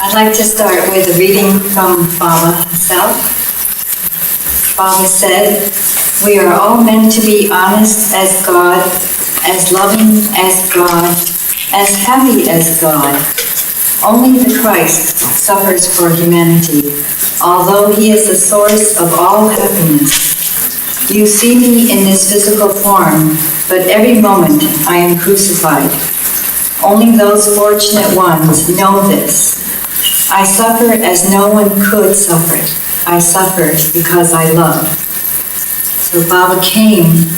I'd like to start with a reading from Baba himself. Baba said, "We are all meant to be honest as God, as loving as God, as happy as God. Only the Christ suffers for humanity, although he is the source of all happiness. You see me in this physical form, but every moment I am crucified. Only those fortunate ones know this. I suffer as no one could suffer. I suffer because I love." So Baba came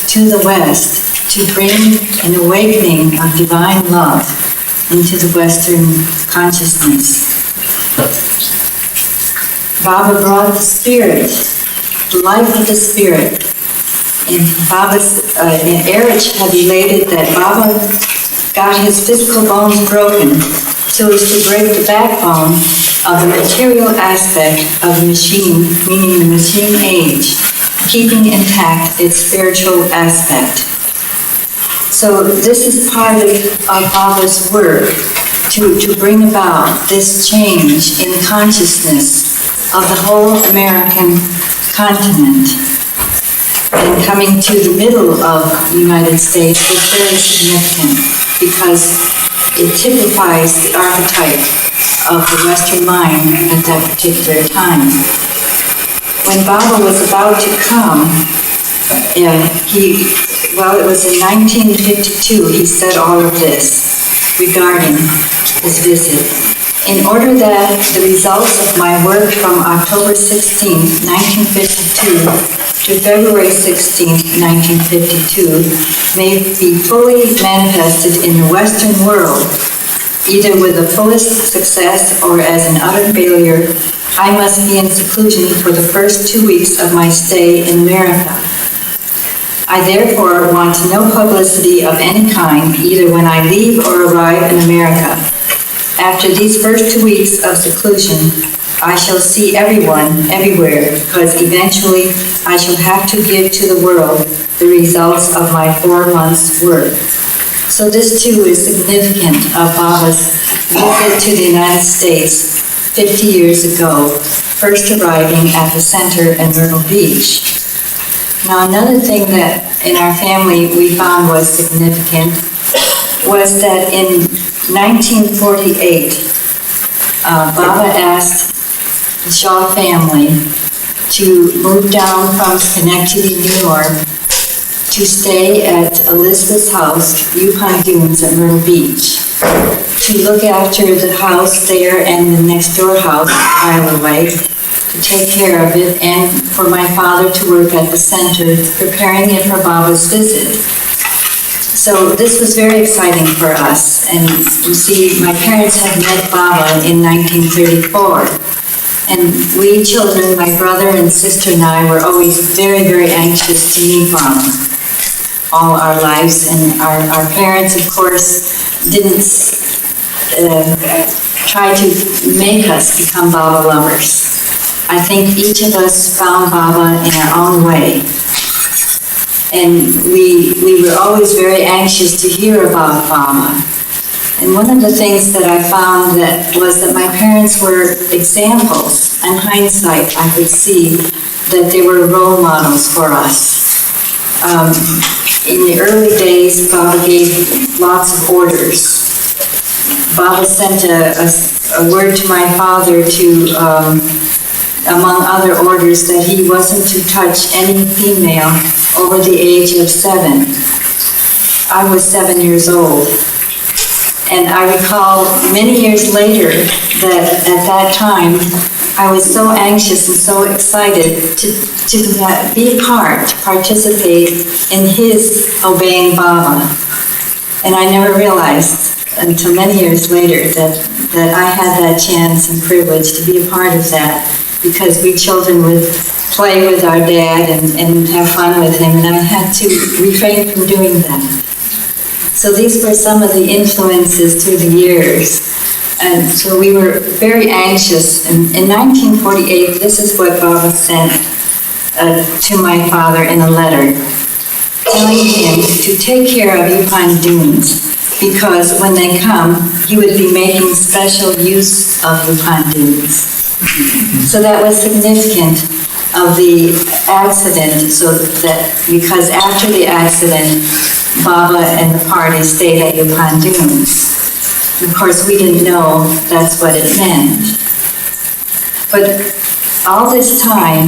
to the West to bring an awakening of divine love into the Western consciousness. Baba brought the Spirit, the life of the Spirit. And Leatrice had related that Baba got his physical bones broken so as to break the backbone of the material aspect of the machine, meaning the machine age, keeping intact its spiritual aspect. So this is part of Baba's work, to bring about this change in consciousness of the whole American continent. And coming to the middle of the United States is very significant because it typifies the archetype of the Western mind at that particular time. When Baba was about to come, it was in 1952, he said all of this regarding his visit. "In order that the results of my work from October 16, 1952 to February 16, 1952 may be fully manifested in the Western world, either with the fullest success or as an utter failure, I must be in seclusion for the first 2 weeks of my stay in America. I therefore want no publicity of any kind, either when I leave or arrive in America. After these first 2 weeks of seclusion, I shall see everyone, everywhere, because eventually I shall have to give to the world the results of my 4 months' work." So this too is significant of Baba's visit to the United States 50 years ago, first arriving at the center in Myrtle Beach. Now another thing that in our family we found was significant was that in 1948, Baba asked the Shaw family to move down from Schenectady, New York, to stay at Elizabeth's house, Yukon Dunes at Myrtle Beach, to look after the house there and the next door house, a mile away, to take care of it, and for my father to work at the center, preparing it for Baba's visit. So this was very exciting for us, and you see, my parents had met Baba in 1934, and we children, my brother and sister and I, were always very, very anxious to meet Baba all our lives, and our parents, of course, didn't try to make us become Baba lovers. I think each of us found Baba in our own way. And we were always very anxious to hear about Baba. And one of the things that I found was that my parents were examples. In hindsight, I could see that they were role models for us. In the early days, Baba gave lots of orders. Baba sent a word to my father to, among other orders, that he wasn't to touch any female over the age of 7. I was 7 years old. And I recall many years later that at that time, I was so anxious and so excited to be a part, to participate in his obeying Baba. And I never realized until many years later that I had that chance and privilege to be a part of that, because we children would play with our dad and have fun with him, and I had to refrain from doing that. So these were some of the influences through the years. And so we were very anxious. And in 1948, this is what Baba sent to my father in a letter, telling him to take care of Yukon Dunes, because when they come, he would be making special use of Yupanduns. So that was significant of the accident, so that, because after the accident, Baba and the party stayed at Yupanduns. Of course, we didn't know that's what it meant. But all this time,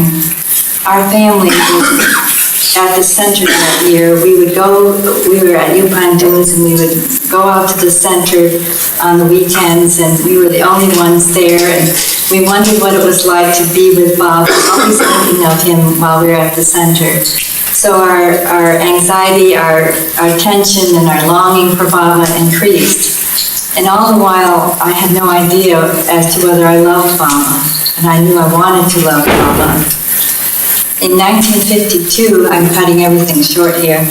our family was at the center that year. We were at Yupanduns, and we would go out to the center on the weekends, and we were the only ones there, and we wondered what it was like to be with Bob, always thinking of him while we were at the center. So our anxiety, our tension, and our longing for Baba increased. And all the while, I had no idea as to whether I loved Baba, and I knew I wanted to love Baba. In 1952, I'm cutting everything short here,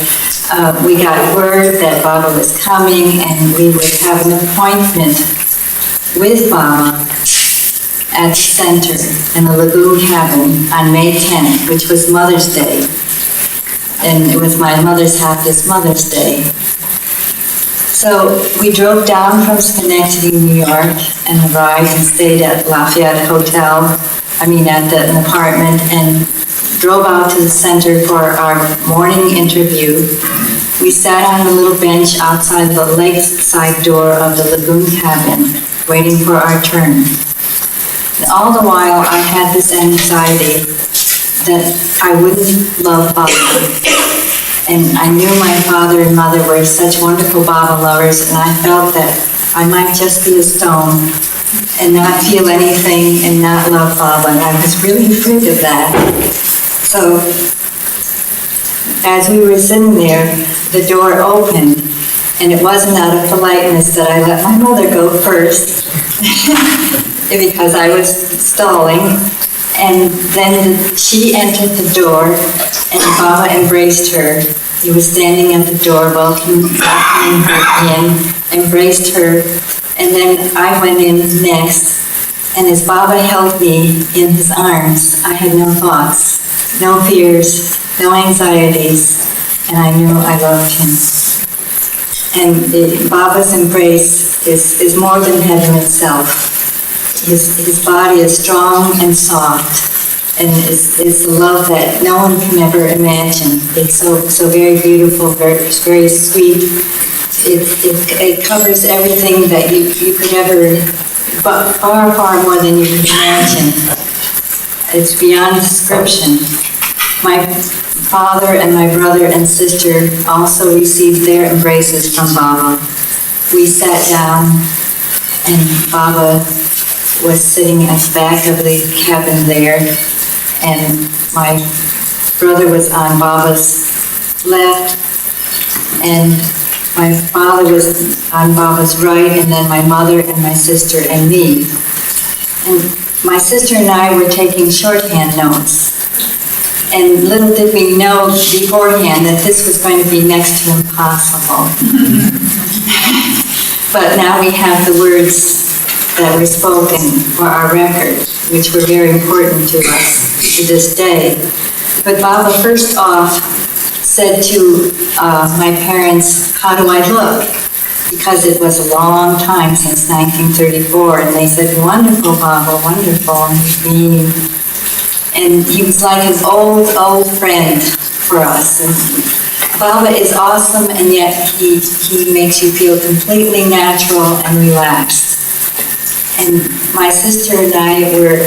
we got word that Baba was coming, and we would have an appointment with Baba at the center in the lagoon cabin on May 10th, which was Mother's Day. And it was my mother's happiest Mother's Day. So we drove down from Schenectady, New York, and arrived and stayed at Lafayette Hotel, at an apartment, and drove out to the center for our morning interview. We sat on a little bench outside the lakeside door of the lagoon cabin, waiting for our turn. And all the while, I had this anxiety that I wouldn't love Baba. And I knew my father and mother were such wonderful Baba lovers, and I felt that I might just be a stone and not feel anything and not love Baba, and I was really afraid of that. So, as we were sitting there, the door opened, and it wasn't out of politeness that I let my mother go first, because I was stalling. And then she entered the door, and Baba embraced her. He was standing at the door, welcoming her in, embraced her, and then I went in next. And as Baba held me in his arms, I had no thoughts, no fears, no anxieties, and I knew I loved him. And Baba's embrace is more than heaven itself. His body is strong and soft, and it's a love that no one can ever imagine. It's so very beautiful, very sweet. It covers everything that you could ever, but far more than you could imagine. It's beyond description. My father and my brother and sister also received their embraces from Baba. We sat down, and Baba was sitting at the back of the cabin there, and my brother was on Baba's left, and my father was on Baba's right, and then my mother and my sister and me. And my sister and I were taking shorthand notes, and little did we know beforehand that this was going to be next to impossible. But now we have the words that were spoken for our record, which were very important to us to this day. But Baba first off said to my parents, "How do I look?" Because it was a long time since 1934, and they said, "Wonderful, Baba, wonderful," and he was like an old friend for us. And Baba is awesome, and yet he makes you feel completely natural and relaxed. And my sister and I were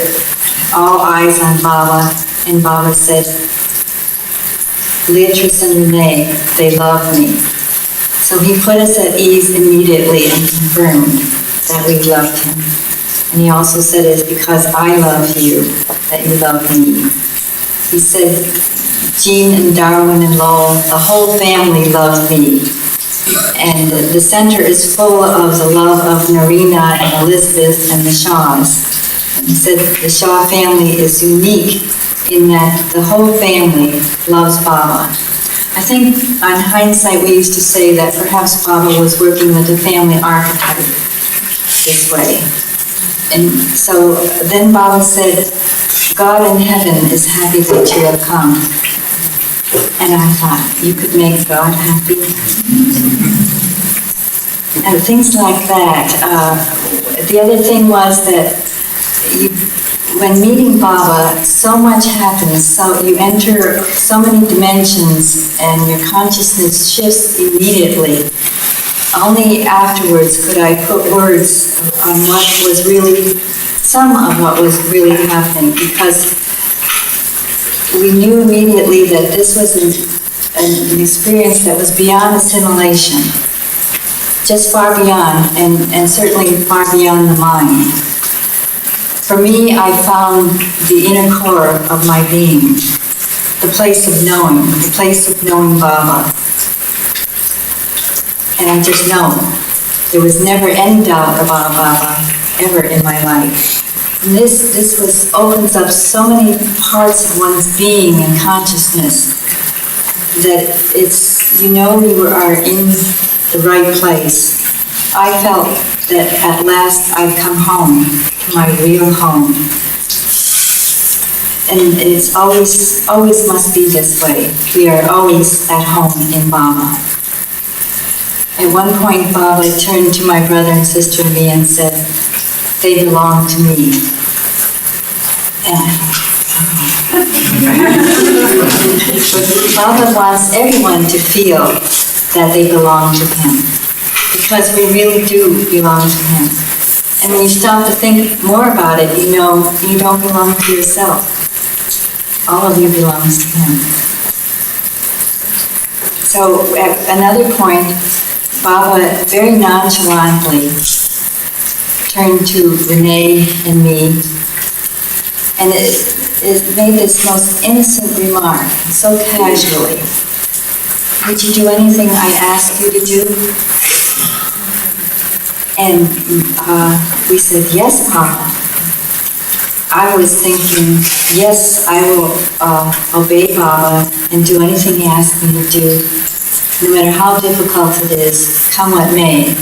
all eyes on Baba, and Baba said, "Leatrice and Renee, they love me." So he put us at ease immediately and confirmed that we loved him. And he also said, "It's because I love you that you love me." He said, "Jean and Darwin and Lowell, the whole family loves me. And the center is full of the love of Narina and Elizabeth and the Shaws." And he said the Shaw family is unique in that the whole family loves Baba. I think on hindsight we used to say that perhaps Baba was working with the family archetype this way. And so then Baba said, "God in heaven is happy that you have come." And I thought, you could make God happy? and things like that. The other thing was that when meeting Baba, so much happens, so you enter so many dimensions and your consciousness shifts immediately. Only afterwards could I put words on what was really, some of what was really happening, because we knew immediately that this was an experience that was beyond assimilation, just far beyond, and certainly far beyond the mind. For me, I found the inner core of my being, the place of knowing Baba. And I just know. There was never any doubt about Baba, ever in my life. And this opens up so many parts of one's being and consciousness that it's, you are in the right place. I felt that at last I'd come home, to my real home. And it's always must be this way. We are always at home in Baba. At one point, Baba turned to my brother and sister and me and said, "They belong to me." And Baba wants everyone to feel that they belong to him, because we really do belong to him. And when you stop to think more about it, you know you don't belong to yourself. All of you belongs to him. So at another point, Baba very nonchalantly turned to Renee and me, and it made this most innocent remark, so casually. "Would you do anything I ask you to do?" And we said, "Yes, Papa." I was thinking, yes, I will obey Baba and do anything he asks me to do, no matter how difficult it is, come what may.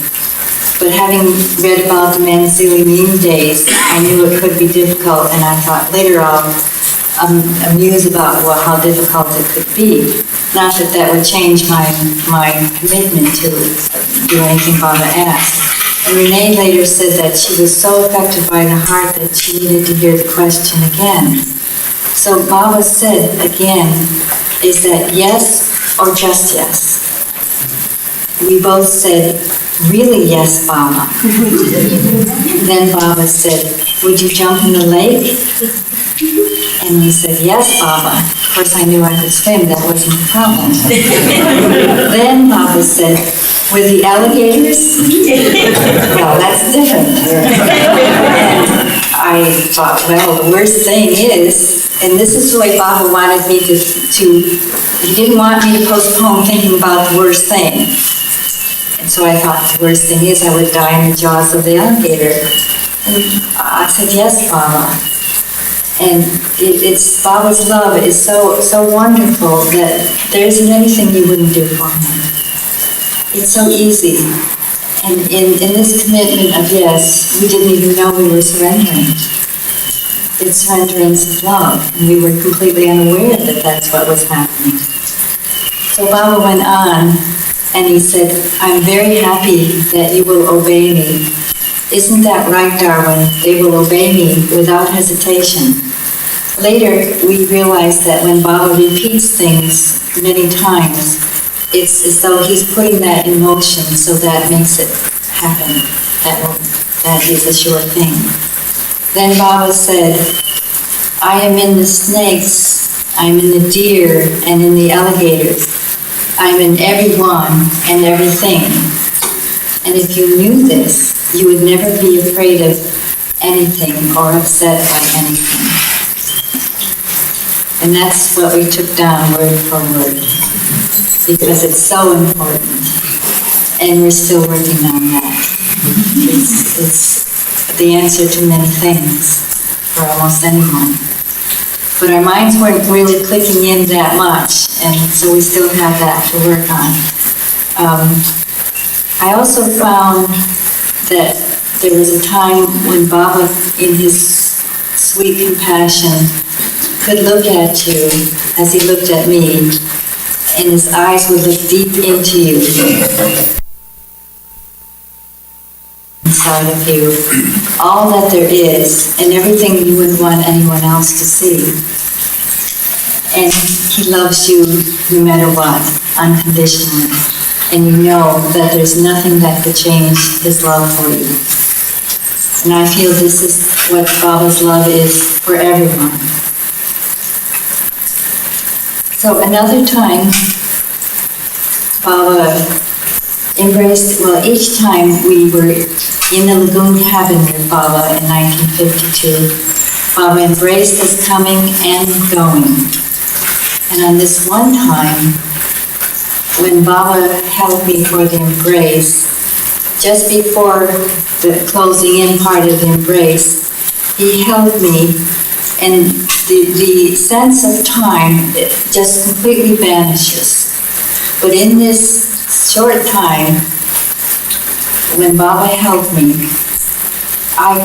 But having read about the Manzili days, I knew it could be difficult, and I thought later I'll muse about how difficult it could be. Not that that would change my commitment to do anything Baba asked. And Renee later said that she was so affected by the heart that she needed to hear the question again. So Baba said again, is that yes or just yes? We both said, really yes, Baba. Then Baba said, would you jump in the lake? And we said, yes, Baba. Of course, I knew I could swim, that wasn't the problem. Then Baba said, with the alligators? Well, that's different. And I thought, well, the worst thing is, and this is the way Baba wanted me to he didn't want me to postpone thinking about the worst thing. And so I thought the worst thing is I would die in the jaws of the alligator. And I said, yes, Baba. And it's Baba's love is so wonderful that there isn't anything you wouldn't do for him. It's so easy. And in this commitment of yes, we didn't even know we were surrendering. It's surrenderance of love, and we were completely unaware that that's what was happening. So Baba went on, and he said, I'm very happy that you will obey me. Isn't that right, Darwin? They will obey me without hesitation. Later, we realized that when Baba repeats things many times, it's as though he's putting that in motion, so that makes it happen. That is a sure thing. Then Baba said, I am in the snakes, I'm in the deer, and in the alligators. I'm in everyone and everything. And if you knew this, you would never be afraid of anything or upset by anything. And that's what we took down word for word, because it's so important. And we're still working on that. It's the answer to many things for almost anyone. But our minds weren't really clicking in that much, and so we still have that to work on. I also found that there was a time when Baba, in his sweet compassion, could look at you as he looked at me, and his eyes would look deep into you. inside of you, all that there is, and everything you wouldn't want anyone else to see. And He loves you no matter what, unconditionally. And you know that there's nothing that could change His love for you. And I feel this is what Baba's love is for everyone. So another time, Baba embraced, well, each time we were in the lagoon cabin with Baba in 1952, Baba embraced us coming and going. And on this one time, when Baba held me for the embrace, just before the closing in part of the embrace, He held me, and the sense of time, it just completely vanishes. But in this short time, when Baba held me, I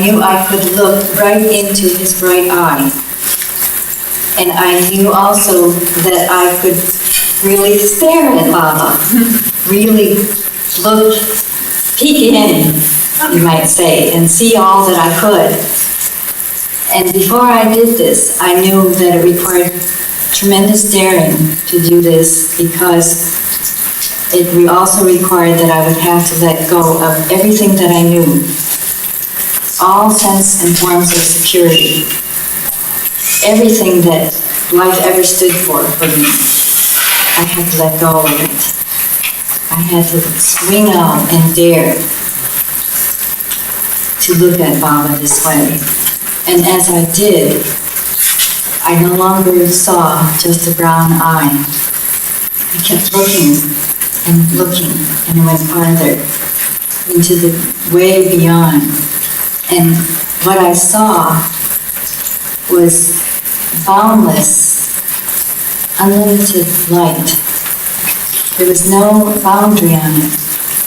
knew I could look right into His bright eye. And I knew also that I could really stare at Baba, really look, peek in, you might say, and see all that I could. And before I did this, I knew that it required tremendous daring to do this, because it also required that I would have to let go of everything that I knew, all sense and forms of security, everything that life ever stood for me. I had to let go of it. I had to swing out and dare to look at Baba this way. And as I did, I no longer saw just a brown eye. I kept looking and looking, and it went farther into the way beyond. And what I saw was boundless, unlimited light. There was no boundary on it.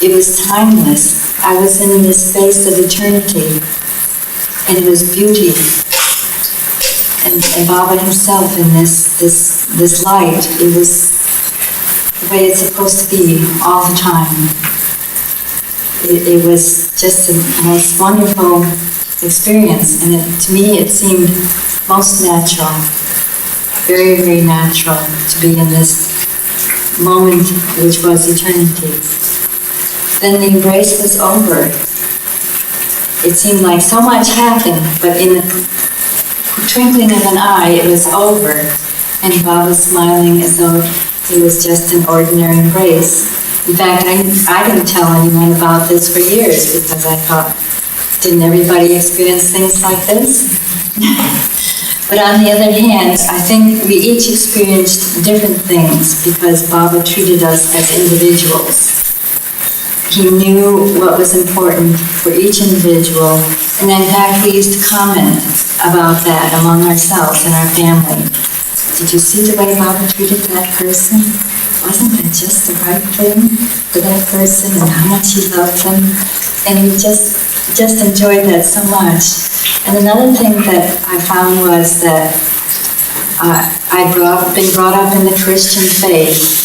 It was timeless. I was in this space of eternity, and it was beauty. And Baba himself in this light, it was the way it's supposed to be all the time. It was just the most wonderful experience, and to me it seemed most natural, very, very natural to be in this moment which was eternity. Then the embrace was over. It seemed like so much happened, but in the twinkling of an eye, it was over, and Baba was smiling as though it was just an ordinary embrace. In fact, I didn't tell anyone about this for years, because I thought, didn't everybody experience things like this? But on the other hand, I think we each experienced different things, because Baba treated us as individuals. He knew what was important for each individual, and in fact we used to comment about that among ourselves and our family. Did you see the way Baba treated that person? Wasn't that just the right thing for that person, and how much he loved them? And we just enjoyed that so much. And another thing that I found was that I'd been brought up in the Christian faith,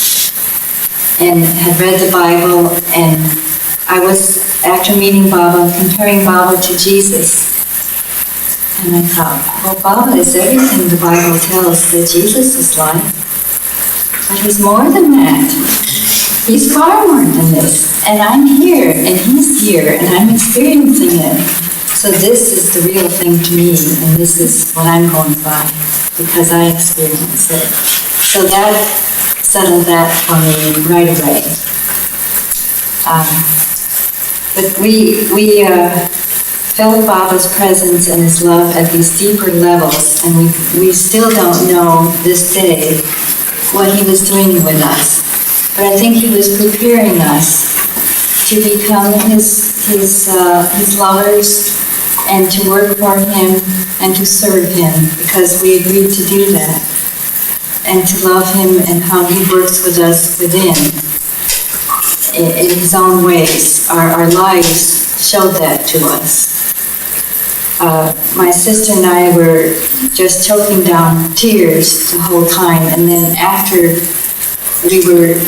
and had read the Bible, and I was, after meeting Baba, comparing Baba to Jesus. And I thought, well, Baba is everything the Bible tells that Jesus is like. But he's more than that. He's far more than this. And I'm here, and he's here, and I'm experiencing it. So this is the real thing to me, and this is what I'm going by, because I experience it. So that settled that for me right away. But we felt Baba's presence and his love at these deeper levels, and we still don't know this day what he was doing with us. But I think he was preparing us to become his lovers, and to work for him and to serve him, because we agreed to do that, and to love him and how he works with us within in his own ways. Our lives showed that to us. My sister and I were just choking down tears the whole time, and then after we were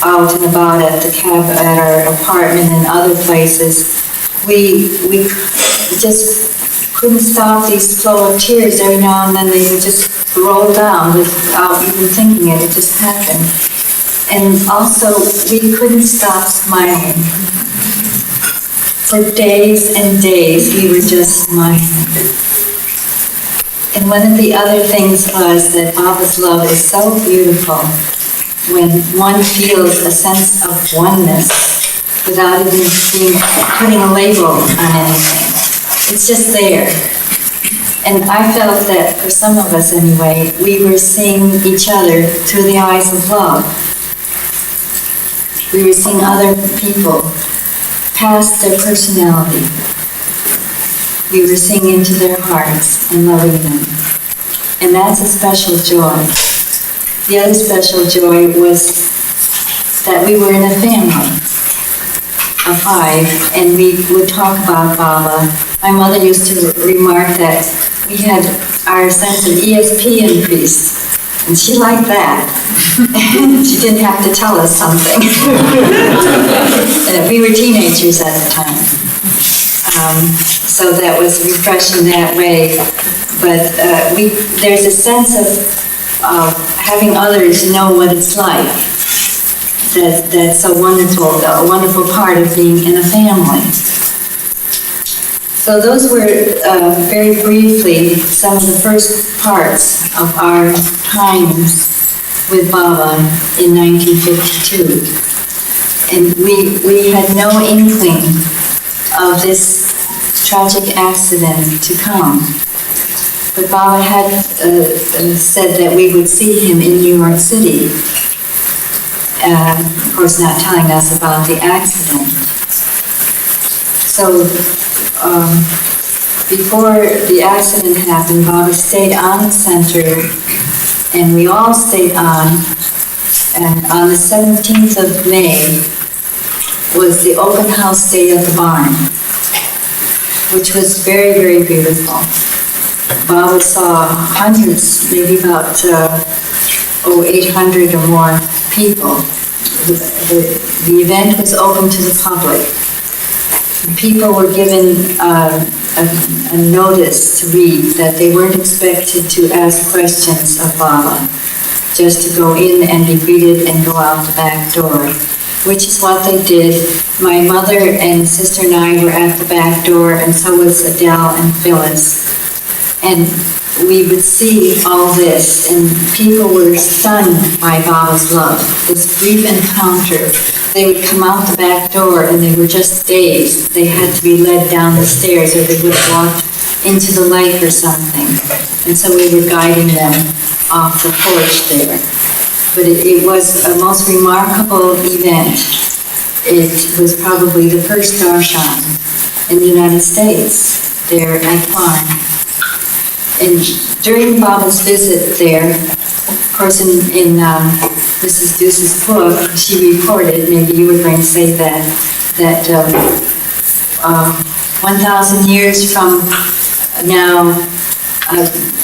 out and about at at our apartment and other places, we just couldn't stop these flow of tears. Every now and then they would just roll down without even thinking it. It just happened. And also, we couldn't stop smiling. For days and days, we were just smiling. And one of the other things was that Baba's love is so beautiful when one feels a sense of oneness without even putting a label on anything. It's just there. And I felt that for some of us anyway, we were seeing each other through the eyes of love. We were seeing other people past their personality. We were seeing into their hearts and loving them. And that's a special joy. The other special joy was that we were in a family of 5, and we would talk about Baba. My mother used to remark that we had our sense of ESP increased, and she liked that. She didn't have to tell us something. We were teenagers at the time. So that was refreshing that way. But there's a sense of having others know what it's like. That's so wonderful, a wonderful part of being in a family. So those were very briefly some of the first parts of our times with Baba in 1952. And we had no inkling of this tragic accident to come. But Baba had said that we would see him in New York City. Of course, not telling us about the accident. So before the accident happened, Baba stayed on the center, and we all stayed on. And on the 17th of May was the open house day at the barn, which was very, very beautiful. Baba saw hundreds, maybe about 800 or more people. The event was open to the public. People were given a notice to read that they weren't expected to ask questions of Baba, just to go in and be greeted and go out the back door, which is what they did. My mother and sister and I were at the back door, and so was Adele and Phyllis. And we would see all this, and people were stunned by Baba's love, this brief encounter. They would come out the back door and they were just dazed. They had to be led down the stairs, or they would have walked into the light or something. And so we were guiding them off the porch there. But it was a most remarkable event. It was probably the first darshan in the United States, there at Prague. And during Baba's visit there, of course in Mrs. Deuce's book, she reported, maybe you were going to say that 1,000 years from now,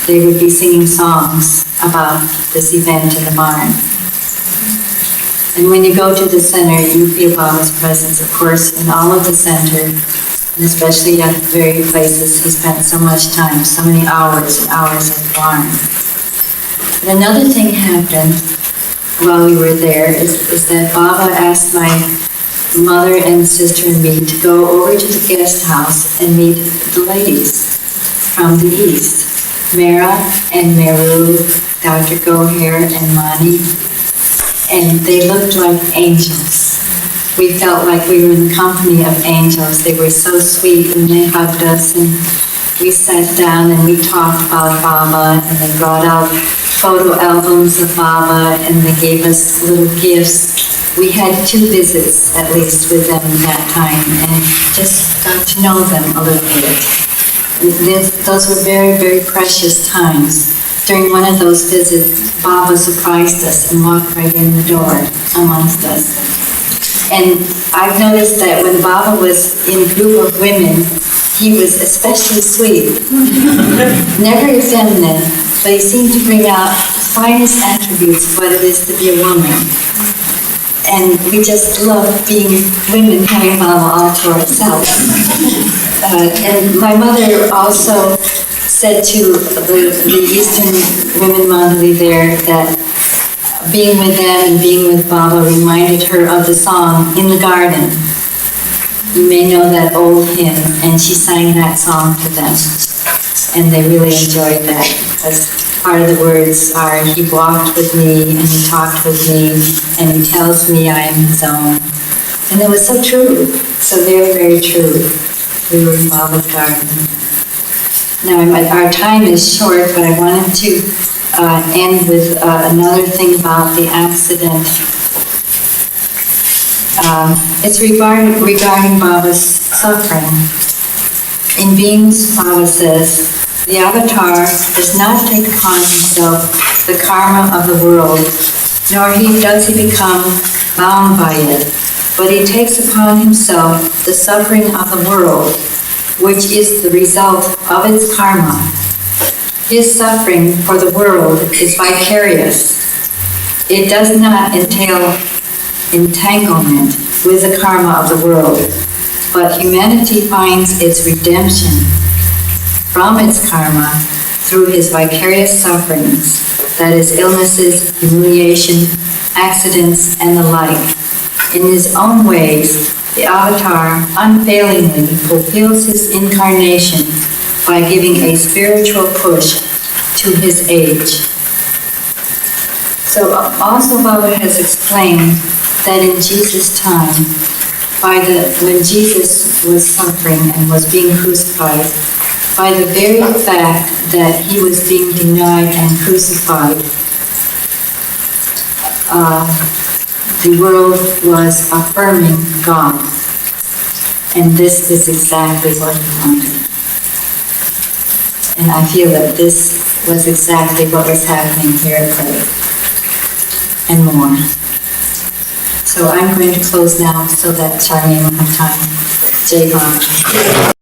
they would be singing songs about this event in the barn. And when you go to the center, you feel Baba's presence, of course, in all of the center, and especially at the very places he spent so much time, so many hours and hours at the barn. But another thing happened while we were there is that Baba asked my mother and sister and me to go over to the guest house and meet the ladies from the East, Mera and Meru, Dr. Goher and Mani, and they looked like angels. We felt like we were in the company of angels. They were so sweet, and they hugged us, and we sat down and we talked about Baba, and they brought out photo albums of Baba, and they gave us little gifts. We had 2 visits, at least, with them that time, and just got to know them a little bit. Those were very, very precious times. During one of those visits, Baba surprised us and walked right in the door amongst us. And I've noticed that when Baba was in a group of women, he was especially sweet. Never effeminate, but he seemed to bring out the finest attributes of what it is to be a woman. And we just love being women, having Baba all to ourselves. And my mother also said to the Eastern women Mandali there that being with them and being with Baba reminded her of the song In the Garden. You may know that old hymn, and she sang that song to them. And they really enjoyed that, because part of the words are, he walked with me, and he talked with me, and he tells me I am his own. And it was so true, so very, very true. We were in Baba's garden. Now, our time is short, but I wanted to end with another thing about the accident. It's regarding Baba's suffering. In Beings, Baba says, the avatar does not take upon himself the karma of the world, nor does he become bound by it, but he takes upon himself the suffering of the world, which is the result of its karma. His suffering for the world is vicarious. It does not entail entanglement with the karma of the world, but humanity finds its redemption from its karma through his vicarious sufferings, that is, illnesses, humiliation, accidents, and the like. In his own ways, the avatar unfailingly fulfills his incarnation by giving a spiritual push to his age. So also Baba has explained that in Jesus' time, when Jesus was suffering and was being crucified, by the very fact that he was being denied and crucified, the world was affirming God. And this is exactly what he wanted. And I feel that this was exactly what was happening here at Prague, and more. So I'm going to close now so that Charmaine will have time. Jai Baba.